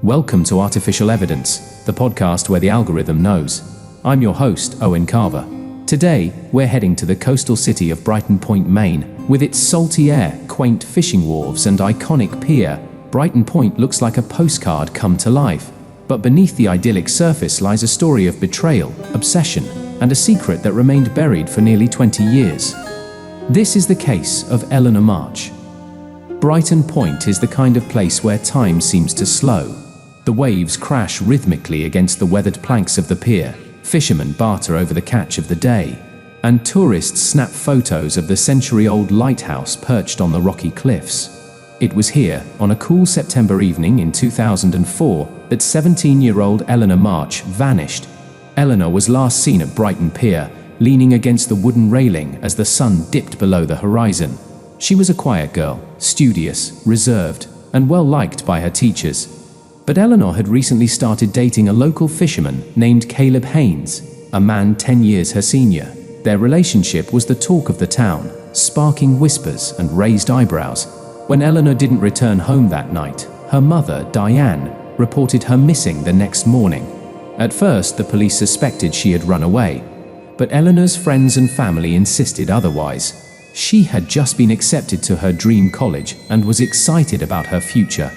Welcome to Artificial Evidence, the podcast where the algorithm knows. I'm your host, Owen Carver. Today, we're heading to the coastal city of Brighton Point, Maine. With its salty air, quaint fishing wharves, and iconic pier, Brighton Point looks like a postcard come to life. But beneath the idyllic surface lies a story of betrayal, obsession, and a secret that remained buried for nearly 20 years. This is the case of Eleanor March. Brighton Point is the kind of place where time seems to slow. The waves crash rhythmically against the weathered planks of the pier, fishermen barter over the catch of the day, and tourists snap photos of the century-old lighthouse perched on the rocky cliffs. It was here, on a cool September evening in 2004, that 17-year-old Eleanor March vanished. Eleanor was last seen at Brighton Pier, leaning against the wooden railing as the sun dipped below the horizon. She was a quiet girl, studious, reserved, and well-liked by her teachers. But Eleanor had recently started dating a local fisherman named Caleb Haynes, a man 10 years her senior. Their relationship was the talk of the town, sparking whispers and raised eyebrows. When Eleanor didn't return home that night, her mother, Diane, reported her missing the next morning. At first, the police suspected she had run away, but Eleanor's friends and family insisted otherwise. She had just been accepted to her dream college and was excited about her future.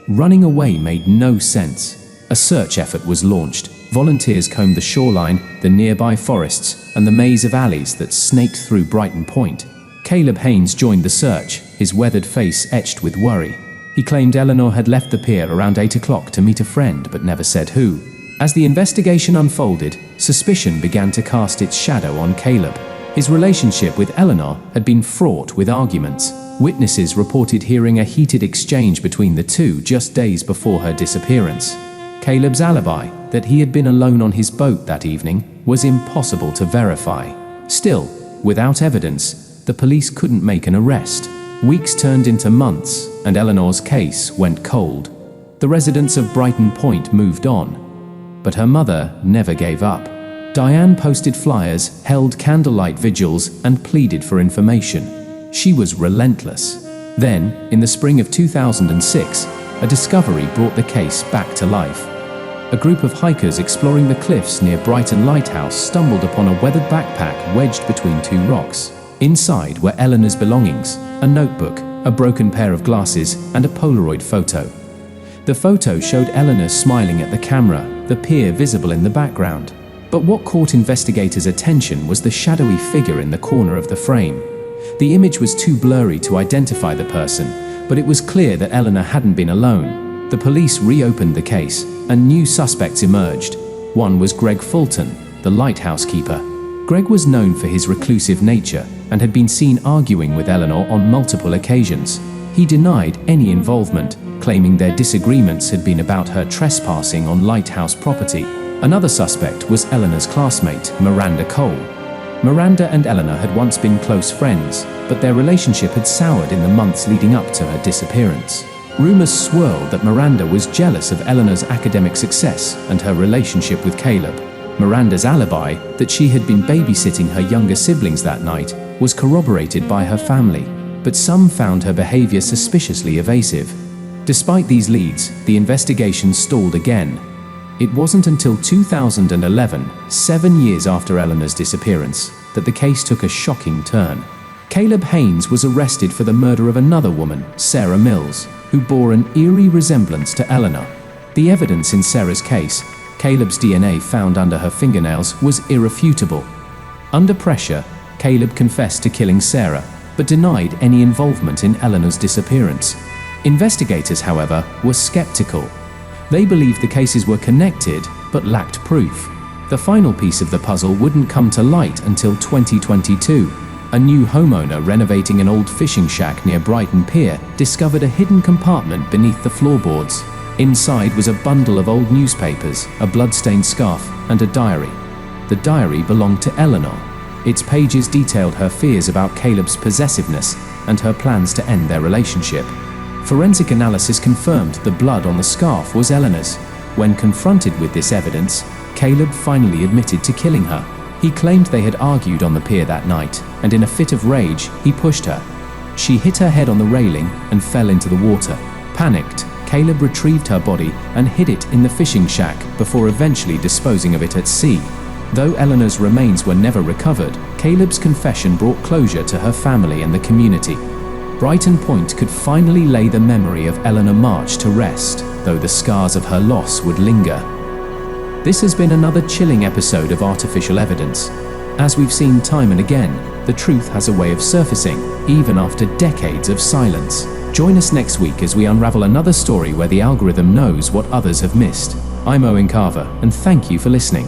Running away made no sense. A search effort was launched. Volunteers combed the shoreline, the nearby forests, and the maze of alleys that snaked through Brighton Point. Caleb Haynes joined the search, his weathered face etched with worry. He claimed Eleanor had left the pier around 8 o'clock to meet a friend, but never said who. As the investigation unfolded, suspicion began to cast its shadow on Caleb. His relationship with Eleanor had been fraught with arguments. Witnesses reported hearing a heated exchange between the two just days before her disappearance. Caleb's alibi, that he had been alone on his boat that evening, was impossible to verify. Still, without evidence, the police couldn't make an arrest. Weeks turned into months, and Eleanor's case went cold. The residents of Brighton Point moved on, but her mother never gave up. Diane posted flyers, held candlelight vigils, and pleaded for information. She was relentless. Then, in the spring of 2006, a discovery brought the case back to life. A group of hikers exploring the cliffs near Brighton Lighthouse stumbled upon a weathered backpack wedged between two rocks. Inside were Eleanor's belongings, a notebook, a broken pair of glasses, and a Polaroid photo. The photo showed Eleanor smiling at the camera, the pier visible in the background. But what caught investigators' attention was the shadowy figure in the corner of the frame. The image was too blurry to identify the person, but it was clear that Eleanor hadn't been alone. The police reopened the case, and new suspects emerged. One was Greg Fulton, the lighthouse keeper. Greg was known for his reclusive nature and had been seen arguing with Eleanor on multiple occasions. He denied any involvement, claiming their disagreements had been about her trespassing on lighthouse property. Another suspect was Eleanor's classmate, Miranda Cole. Miranda and Eleanor had once been close friends, but their relationship had soured in the months leading up to her disappearance. Rumors swirled that Miranda was jealous of Eleanor's academic success and her relationship with Caleb. Miranda's alibi, that she had been babysitting her younger siblings that night, was corroborated by her family, but some found her behavior suspiciously evasive. Despite these leads, the investigation stalled again. It wasn't until 2011, 7 years after Eleanor's disappearance, that the case took a shocking turn. Caleb Haynes was arrested for the murder of another woman, Sarah Mills, who bore an eerie resemblance to Eleanor. The evidence in Sarah's case, Caleb's DNA found under her fingernails, was irrefutable. Under pressure, Caleb confessed to killing Sarah, but denied any involvement in Eleanor's disappearance. Investigators, however, were skeptical. They believed the cases were connected, but lacked proof. The final piece of the puzzle wouldn't come to light until 2022. A new homeowner renovating an old fishing shack near Brighton Pier discovered a hidden compartment beneath the floorboards. Inside was a bundle of old newspapers, a blood-stained scarf, and a diary. The diary belonged to Eleanor. Its pages detailed her fears about Caleb's possessiveness and her plans to end their relationship. Forensic analysis confirmed the blood on the scarf was Eleanor's. When confronted with this evidence, Caleb finally admitted to killing her. He claimed they had argued on the pier that night, and in a fit of rage, he pushed her. She hit her head on the railing and fell into the water. Panicked, Caleb retrieved her body and hid it in the fishing shack before eventually disposing of it at sea. Though Eleanor's remains were never recovered, Caleb's confession brought closure to her family and the community. Brighton Point could finally lay the memory of Eleanor March to rest, though the scars of her loss would linger. This has been another chilling episode of Artificial Evidence. As we've seen time and again, the truth has a way of surfacing, even after decades of silence. Join us next week as we unravel another story where the algorithm knows what others have missed. I'm Owen Carver, and thank you for listening.